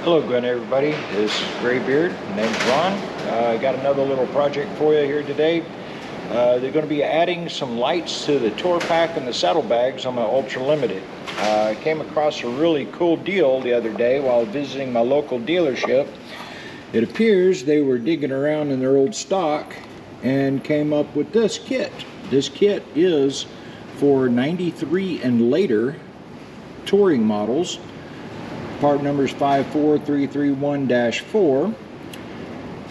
Hello again, everybody. This is Graybeard. My name's Ron. I got another little project for you here today. They're going to be adding some lights to the tour pack and the saddlebags on my Ultra Limited. I came across a really cool deal the other day while visiting my local dealership. It appears they were digging around in their old stock and came up with this kit. This kit is for 93 and later touring models. Part number is 54331-4,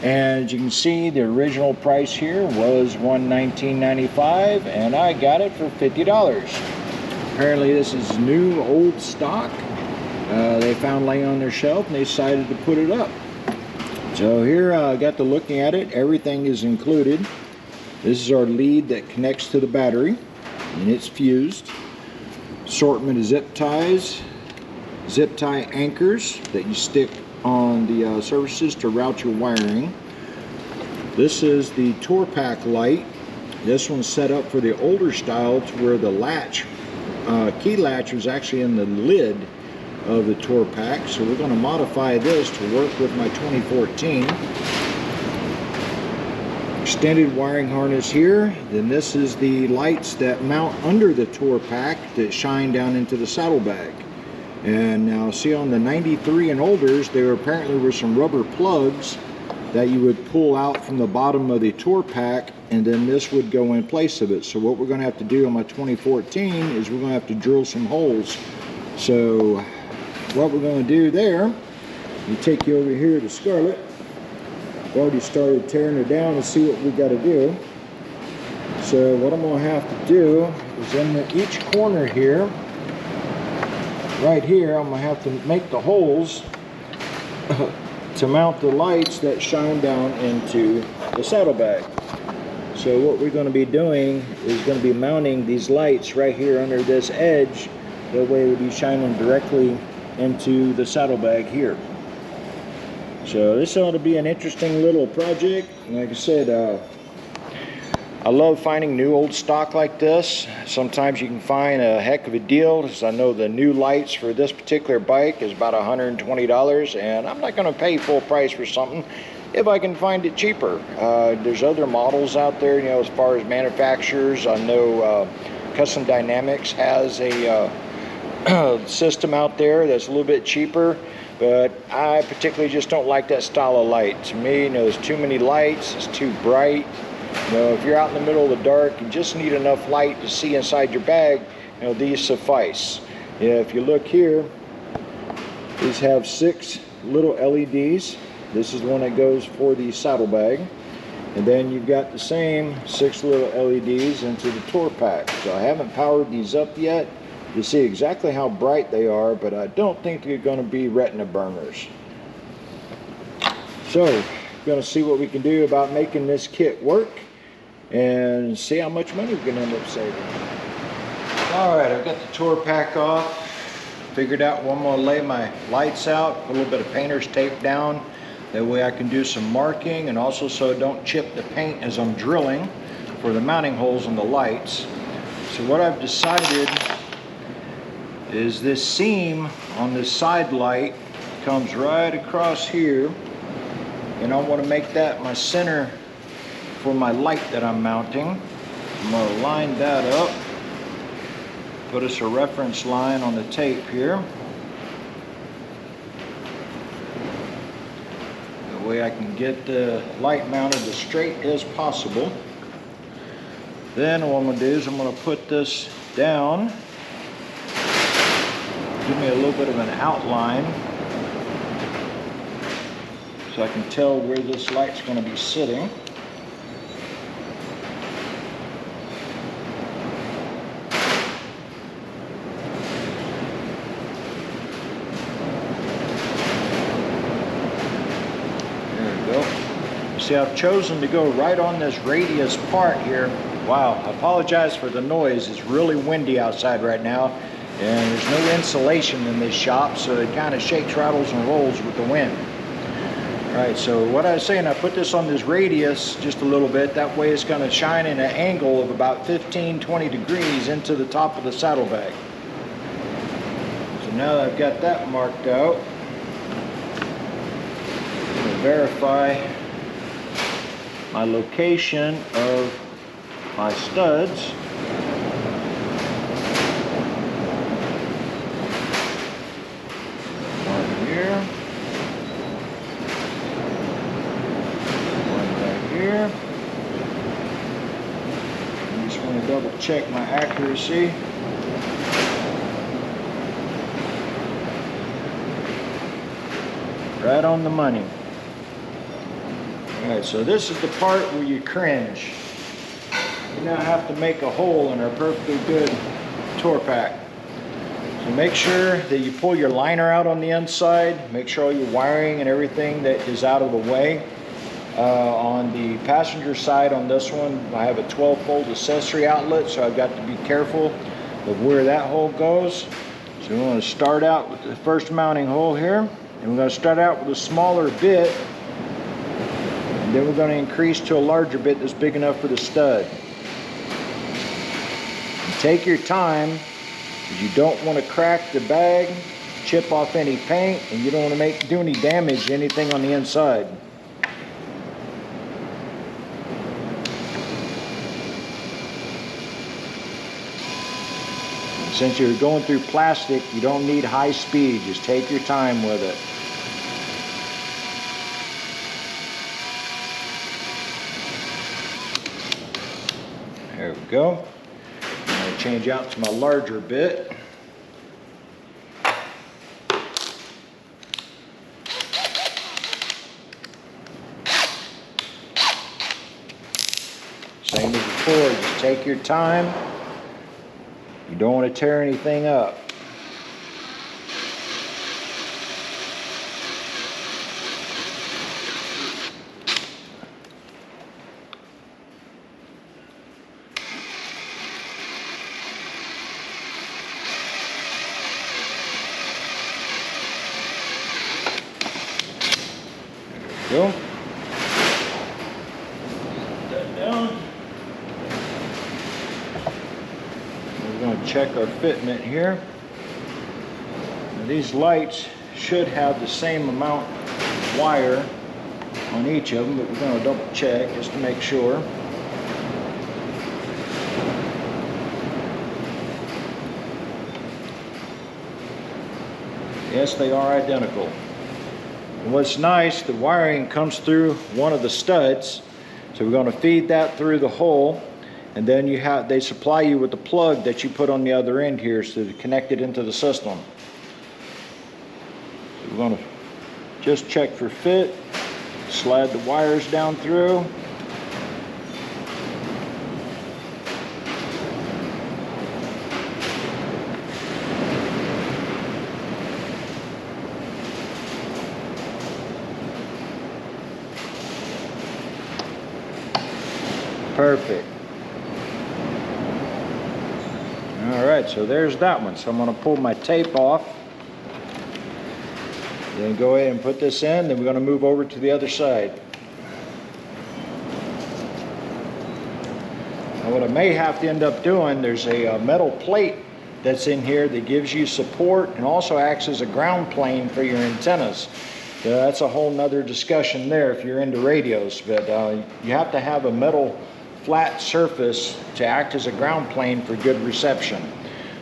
and as you can see, the original price here was $19.95, and I got it for $50. Apparently this is new old stock they found laying on their shelf, and they decided to put it up. So here I got to looking at it. Everything is included. This is our lead that connects to the battery, and it's fused. Assortment of zip ties, zip tie anchors that you stick on the surfaces to route your wiring. This is the tour pack light. This one's set up for the older style to where the latch, key latch was actually in the lid of the tour pack. So we're going to modify this to work with my 2014. Extended wiring harness here. Then this is the lights that mount under the tour pack that shine down into the saddlebag. And now see, on the 93 and olders, there apparently were some rubber plugs that you would pull out from the bottom of the tour pack, and then this would go in place of it. So what we're going to have to do on my 2014 is we're going to have to drill some holes. So what we're going to do there, we take you over here to Scarlett. I've already started tearing her down to see what we got to do. So what I'm going to have to do is in each corner here, right here, I'm going to have to make the holes to mount the lights that shine down into the saddlebag. So what we're going to be doing is going to be mounting these lights right here under this edge. That way it will be shining directly into the saddlebag here. So this ought to be an interesting little project. Like I said, I love finding new old stock like this. Sometimes you can find a heck of a deal, because I know the new lights for this particular bike is about $120, and I'm not going to pay full price for something if I can find it cheaper. There's other models out there, you know, as far as manufacturers. I know Custom Dynamics has a system out there that's a little bit cheaper, but I particularly just don't like that style of light. To me, you know, there's too many lights, it's too bright. You know, if you're out in the middle of the dark, you just need enough light to see inside your bag, you know, these suffice. Yeah, if you look here, these have 6 little LEDs. This is the one that goes for the saddlebag. And then you've got the same 6 little LEDs into the tour pack. So I haven't powered these up yet to see exactly how bright they are, but I don't think they're going to be retina burners. So going to see what we can do about making this kit work and see how much money we can end up saving. Alright, I've got the tour pack off. Figured out where I'm going to lay my lights out. Put a little bit of painter's tape down. That way I can do some marking, and also so I don't chip the paint as I'm drilling for the mounting holes on the lights. So what I've decided is this seam on this side light comes right across here, and I want to make that my center for my light that I'm mounting. I'm going to line that up, put us a reference line on the tape here. That way I can get the light mounted as straight as possible. Then what I'm going to do is I'm going to put this down, give me a little bit of an outline so I can tell where this light's going to be sitting. There we go. See, I've chosen to go right on this radius part here. Wow, I apologize for the noise. It's really windy outside right now, and there's no insulation in this shop, so it kind of shakes, rattles, and rolls with the wind. Alright, so what I was saying, I put this on this radius just a little bit. That way it's going to shine in an angle of about 15-20 degrees into the top of the saddlebag. So now that I've got that marked out, verify my location of my studs. One here. One right here. I just want to double check my accuracy. Right on the money. Alright, so this is the part where you cringe. You now have to make a hole in our perfectly good tour pack. So make sure that you pull your liner out on the inside. Make sure all your wiring and everything that is out of the way. On the passenger side on this one, I have a 12-volt accessory outlet, so I've got to be careful of where that hole goes. So we want to start out with the first mounting hole here. And we're going to start out with a smaller bit, and then we're going to increase to a larger bit that's big enough for the stud. And take your time, because you don't want to crack the bag, chip off any paint, and you don't want to do any damage to anything on the inside. And since you're going through plastic, you don't need high speed. Just take your time with it. There we go. I'm going to change out to my larger bit. Same as before, just take your time. You don't want to tear anything up. Go. Set that down. We're going to check our fitment here. Now these lights should have the same amount of wire on each of them, but we're going to double check just to make sure. Yes, they are identical. And what's nice, the wiring comes through one of the studs, so we're going to feed that through the hole, and then they supply you with the plug that you put on the other end here to connect it into the system. So we're going to just check for fit, slide the wires down through. Perfect. All right, so there's that one. So I'm going to pull my tape off. Then go ahead and put this in. Then we're going to move over to the other side. Now what I may have to end up doing, there's a metal plate that's in here that gives you support and also acts as a ground plane for your antennas. That's a whole nother discussion there if you're into radios, but you have to have a metal flat surface to act as a ground plane for good reception.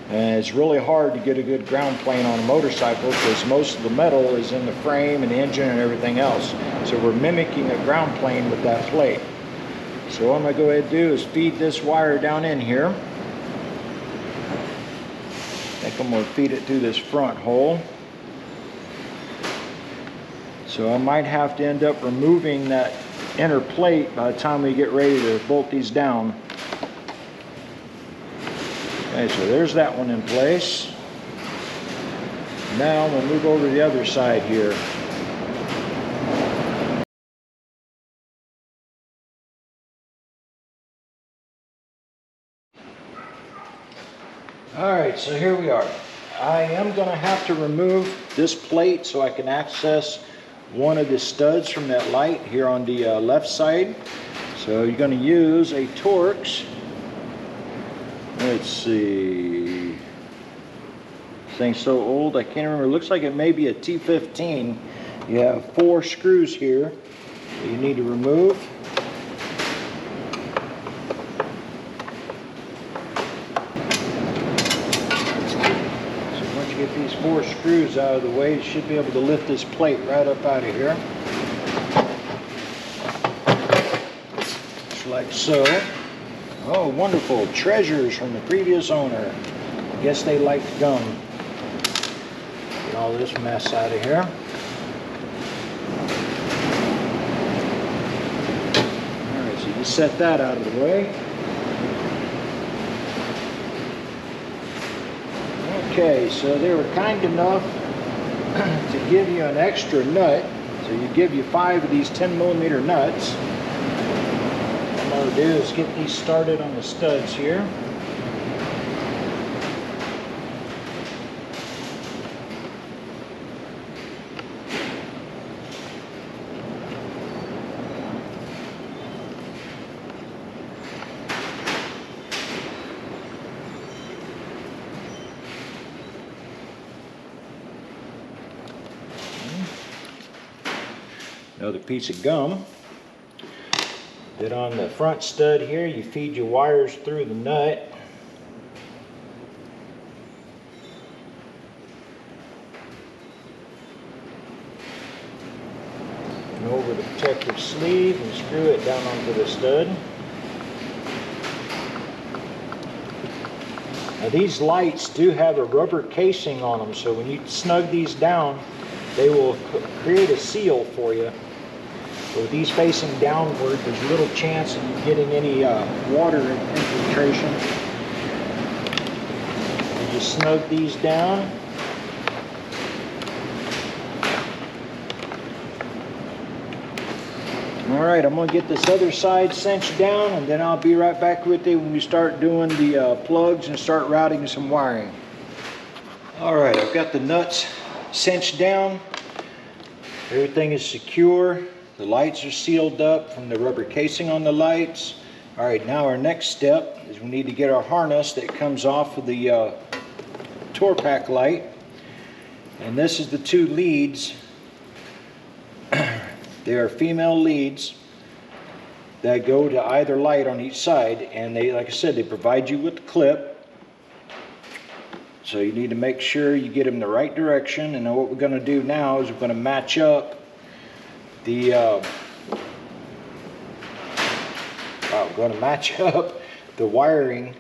And it's really hard to get a good ground plane on a motorcycle because most of the metal is in the frame and the engine and everything else. So we're mimicking a ground plane with that plate. So what I'm going to go ahead and do is feed this wire down in here. I think I'm going to feed it through this front hole. So I might have to end up removing that inner plate by the time we get ready to bolt these down. Okay, so there's that one in place. Now we'll move over to the other side here. Alright, so here we are. I am going to have to remove this plate so I can access one of the studs from that light here on the left side. So you're going to use a Torx. Let's see. This thing's so old I can't remember. It looks like it may be a T15. You have 4 screws here that you need to remove. Get these 4 screws out of the way, you should be able to lift this plate right up out of here. Just like so. Oh, wonderful. Treasures from the previous owner. I guess they liked gum. Get all this mess out of here. Alright, so you just set that out of the way. Okay, so they were kind enough to give you an extra nut. So you give you 5 of these 10mm nuts. What I'm going to do is get these started on the studs here. Another piece of gum. Then on the front stud here, you feed your wires through the nut. And over the protective sleeve and screw it down onto the stud. Now these lights do have a rubber casing on them, so when you snug these down, they will create a seal for you. So with these facing downward, there's little chance of you getting any water infiltration. You just snug these down. Alright, I'm going to get this other side cinched down, and then I'll be right back with you when we start doing the plugs and start routing some wiring. Alright, I've got the nuts cinched down. Everything is secure. The lights are sealed up from the rubber casing on the lights. Alright, now our next step is we need to get our harness that comes off of the tour pack light. And this is the 2 leads. They are female leads that go to either light on each side, and they, like I said, they provide you with the clip. So you need to make sure you get them the right direction. And then what we're going to do now is we're going to match up the wiring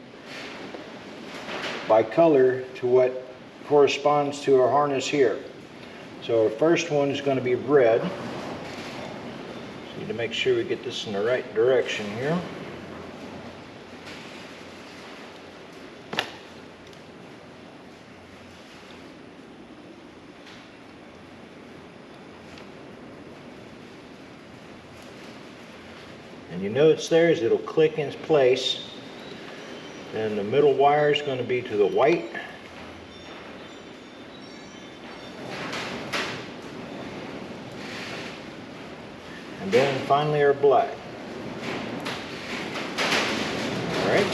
by color to what corresponds to our harness here. So our first one is going to be red. So need to make sure we get this in the right direction here. And you notice there is it'll click in place. Then the middle wire is going to be to the white. And then finally our black. All right.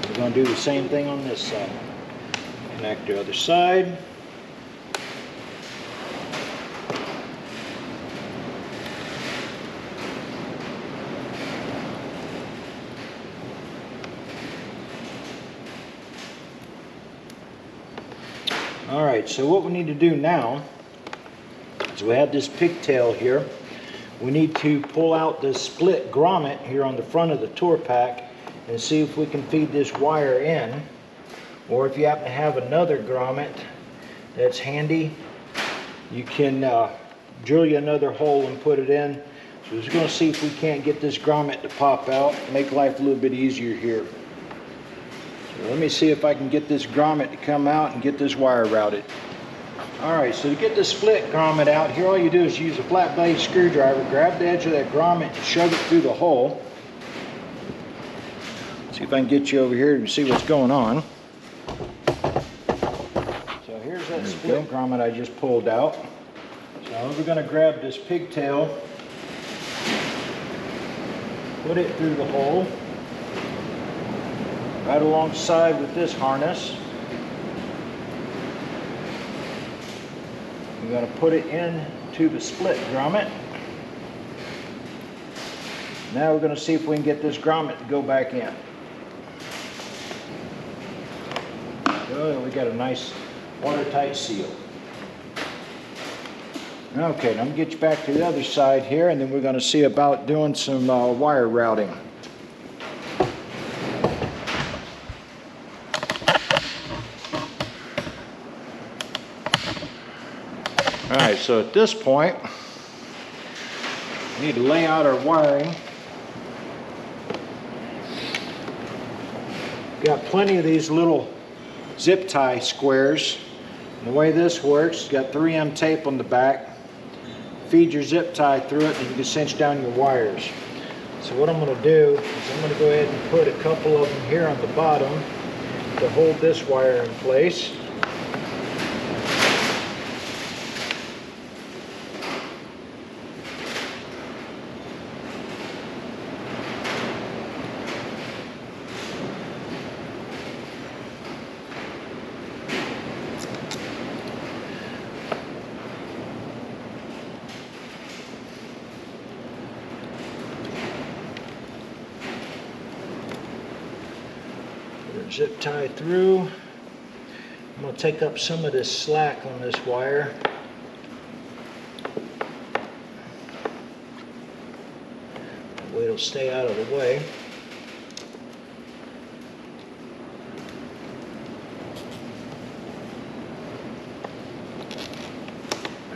We're going to do the same thing on this side. Connect the other side. Alright, so what we need to do now is we have this pigtail here. We need to pull out the split grommet here on the front of the tour pack and see if we can feed this wire in. Or if you happen to have another grommet that's handy, you can drill you another hole and put it in. So we're just going to see if we can't get this grommet to pop out, make life a little bit easier here. So let me see if I can get this grommet to come out and get this wire routed. Alright, so to get the split grommet out here, all you do is use a flat blade screwdriver, grab the edge of that grommet and shove it through the hole. See if I can get you over here to see what's going on. So here's that split grommet I just pulled out. So we're going to grab this pigtail put it through the hole right alongside with this harness. We got to put it into the split grommet. Now we're going to see if we can get this grommet to go back in. Oh, we got a nice watertight seal. Okay, now I'm going to get you back to the other side here, and then we're going to see about doing some wire routing. Alright, so at this point, we need to lay out our wiring. Got plenty of these little zip tie squares. And the way this works, you got 3M tape on the back. Feed your zip tie through it and you can cinch down your wires. So what I'm going to do is I'm going to go ahead and put a couple of them here on the bottom to hold this wire in place. Zip tie through. I'm going to take up some of this slack on this wire. That way it'll stay out of the way.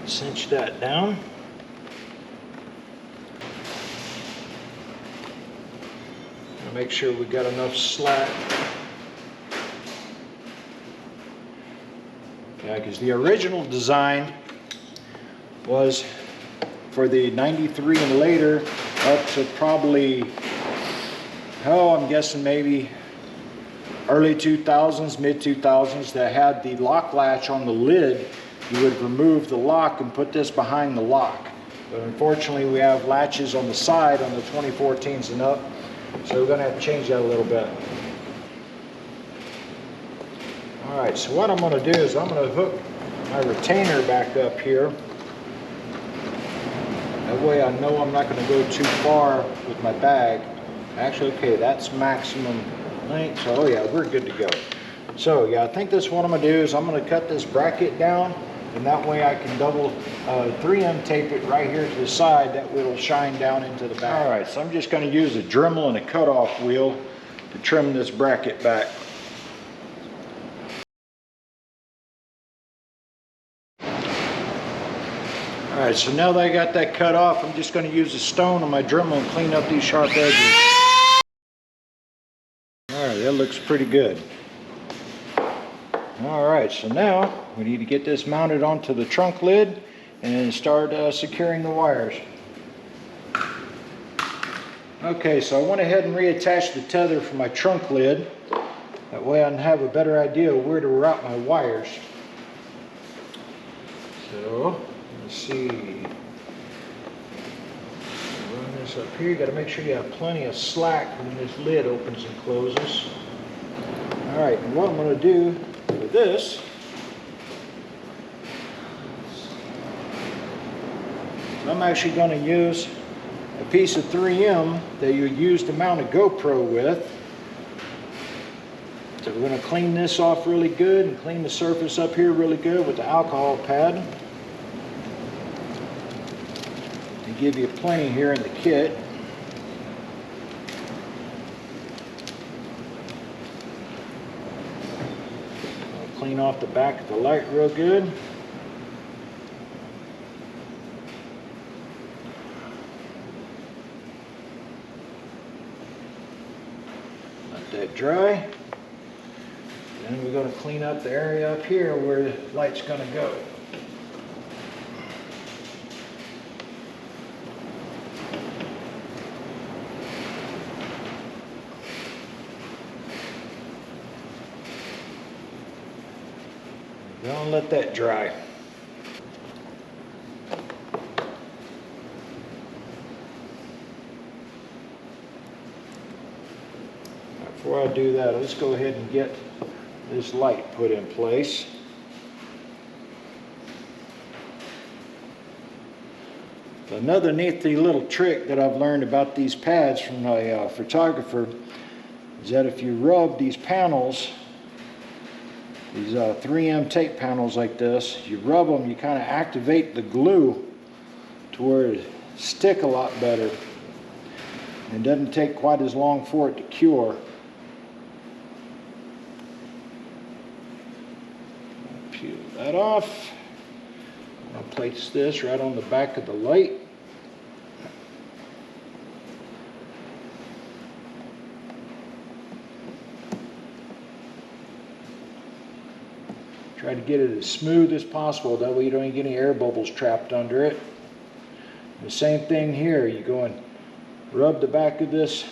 Cinch that down. Make sure we got enough slack. Yeah, because the original design was for the 93 and later up to probably, I'm guessing maybe early 2000s, mid 2000s, that had the lock latch on the lid. You would remove the lock and put this behind the lock. But unfortunately we have latches on the side on the 2014s and up, so we're going to have to change that a little bit. Alright, so what I'm going to do is I'm going to hook my retainer back up here. That way I know I'm not going to go too far with my bag. Actually, okay, that's maximum length, so oh yeah, we're good to go. So yeah, I think that's what I'm going to do is I'm going to cut this bracket down, and that way I can double 3M tape it right here to the side. That way it'll shine down into the back. Alright, so I'm just going to use a Dremel and a cutoff wheel to trim this bracket back. Alright, so now that I got that cut off, I'm just going to use a stone on my Dremel and clean up these sharp edges. Alright, that looks pretty good. Alright, so now we need to get this mounted onto the trunk lid and start securing the wires. Okay, so I went ahead and reattached the tether for my trunk lid. That way I can have a better idea of where to route my wires. So, let's see. Run this up here. You got to make sure you have plenty of slack when this lid opens and closes. Alright, and what I'm going to do with this is I'm actually going to use a piece of 3M that you use to mount a GoPro with. So we're going to clean this off really good and clean the surface up here really good with the alcohol pad. They give you plenty here in the kit. I'll clean off the back of the light real good. Let that dry. Then we're going to clean up the area up here where the light's going to go. Don't let that dry. Before I do that, let's go ahead and get this light put in place. Another nifty little trick that I've learned about these pads from a photographer is that if you rub these panels, these 3M tape panels like this, you rub them, you kind of activate the glue to where it stick a lot better. It doesn't take quite as long for it to cure. Peel that off. I'll place this right on the back of the light. Try to get it as smooth as possible, that way you don't get any air bubbles trapped under it. The same thing here, you go and rub the back of this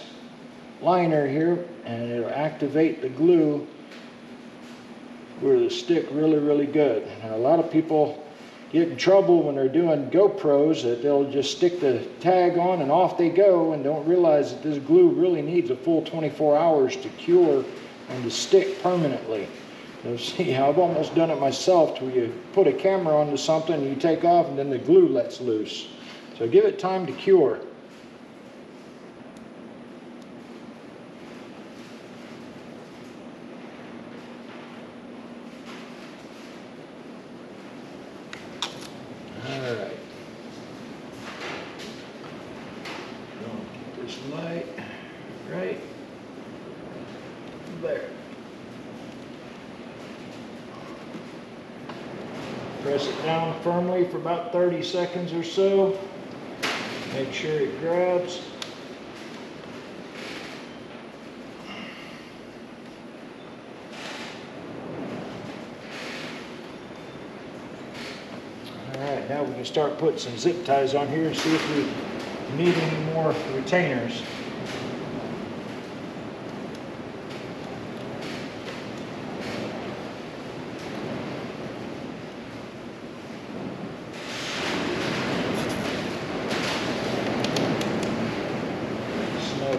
liner here and it'll activate the glue where it'll stick really good. Now, a lot of people get in trouble when they're doing GoPros that they'll just stick the tag on and off they go and don't realize that this glue really needs a full 24 hours to cure and to stick permanently. You see, I've almost done it myself, where you put a camera onto something and you take off and then the glue lets loose. So give it time to cure. All right. Get this light right there. Press it down firmly for about 30 seconds or so. Make sure it grabs. Alright, now we can start putting some zip ties on here and see if we need any more retainers.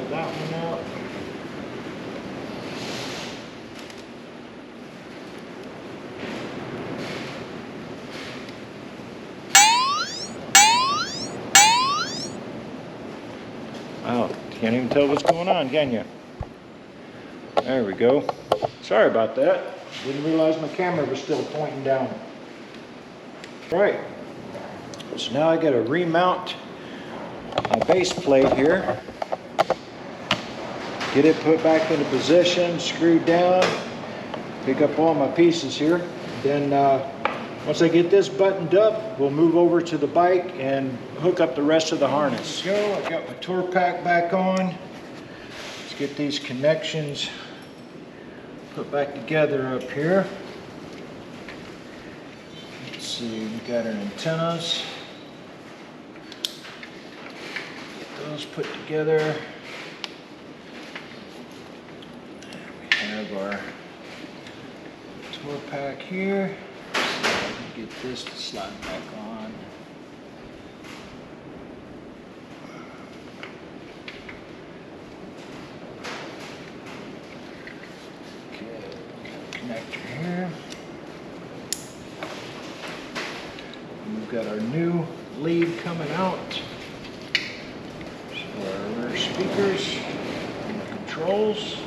That one out. Wow, can't even tell what's going on, can you? There we go. Sorry about that. Didn't realize my camera was still pointing down. Right. So now I got to remount my base plate here. Get it put back into position, screwed down, pick up all my pieces here. Then once I get this buttoned up, we'll move over to the bike and hook up the rest of the harness. Go, I got my tour pack back on. Let's get these connections put back together up here. Let's see, we got our antennas. Get those put together. Have our tour pack here. So I can get this to slide back on. Okay, got a connector here. And we've got our new lead coming out. So our rear speakers and the controls.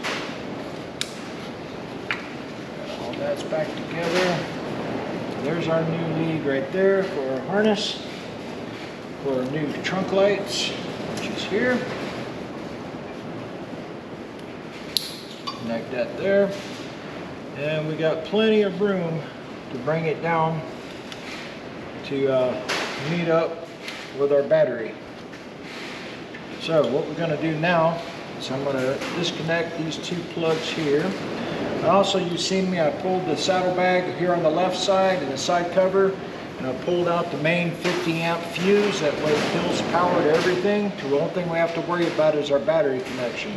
That's back together. There's our new lead right there for our harness, for our new trunk lights, which is here. Connect that there. And we got plenty of room to bring it down to meet up with our battery. So what we're going to do now is I'm going to disconnect these two plugs here. Also, you've seen me, I pulled the saddlebag here on the left side and the side cover, and I pulled out the main 50 amp fuse. That way it pulls power to everything. The only thing we have to worry about is our battery connection.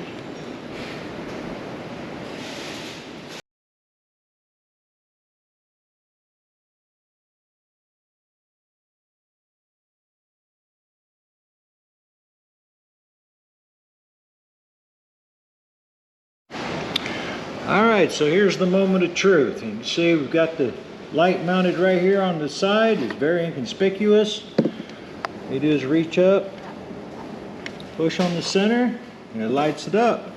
All right, so here's the moment of truth. You can see we've got the light mounted right here on the side. It's very inconspicuous. All you do is reach up, push on the center, and it lights it up.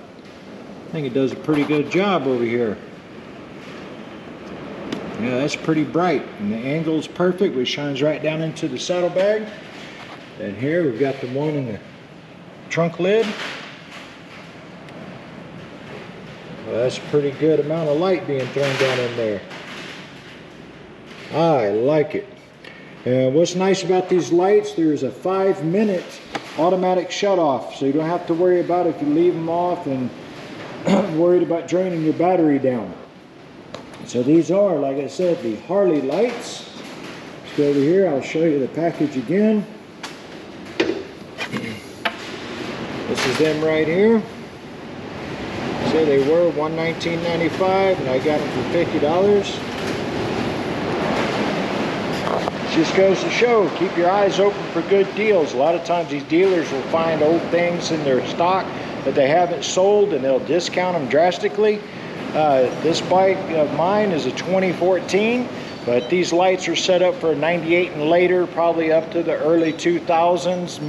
I think it does a pretty good job over here. Yeah, that's pretty bright, and the angle is perfect, which shines right down into the saddlebag. And here we've got the one in the trunk lid. Well, that's a pretty good amount of light being thrown down in there. I like it. And what's nice about these lights, there's a 5-minute automatic shut-off, so you don't have to worry about if you leave them off and worried about draining your battery down. So these are, like I said, the Harley lights. Let's go over here, I'll show you the package again. This is them right here. So they were $119.95 and I got them for $50. Just goes to show, keep your eyes open for good deals. A lot of times these dealers will find old things in their stock that they haven't sold and they'll discount them drastically. This bike of mine is a 2014, but these lights are set up for 98 and later, probably up to the early 2000s,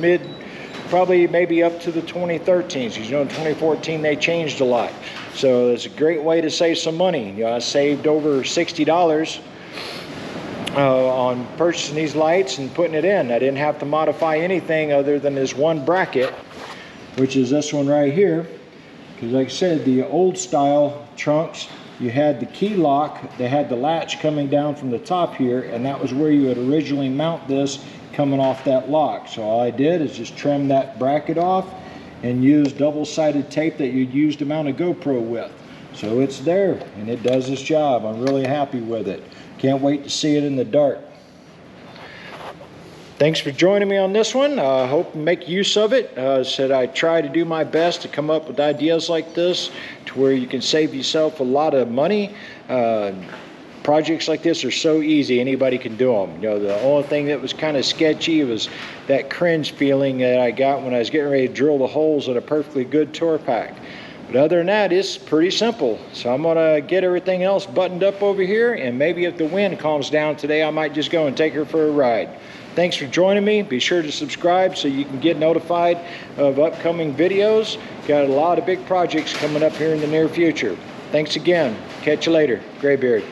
probably maybe up to the 2013s. You know, in 2014 they changed a lot. So it's a great way to save some money. You know, I saved over $60 on purchasing these lights and putting it in. I didn't have to modify anything other than this one bracket, which is this one right here. Because like I said, the old style trunks, you had the key lock, they had the latch coming down from the top here, and that was where you would originally mount this coming off that lock. So all I did is just trim that bracket off and use double-sided tape that you'd use to mount a GoPro with. So it's there and it does its job. I'm really happy with it. Can't wait to see it in the dark. Thanks for joining me on this one. I hope you make use of it. Said I try to do my best to come up with ideas like this to where you can save yourself a lot of money. Projects like this are so easy, anybody can do them. You know, the only thing that was kind of sketchy was that cringe feeling that I got when I was getting ready to drill the holes in a perfectly good tour pack. But other than that, it's pretty simple. So I'm gonna get everything else buttoned up over here, and maybe if the wind calms down today, I might just go and take her for a ride. Thanks for joining me. Be sure to subscribe so you can get notified of upcoming videos. Got a lot of big projects coming up here in the near future. Thanks again. Catch you later. Graybeard.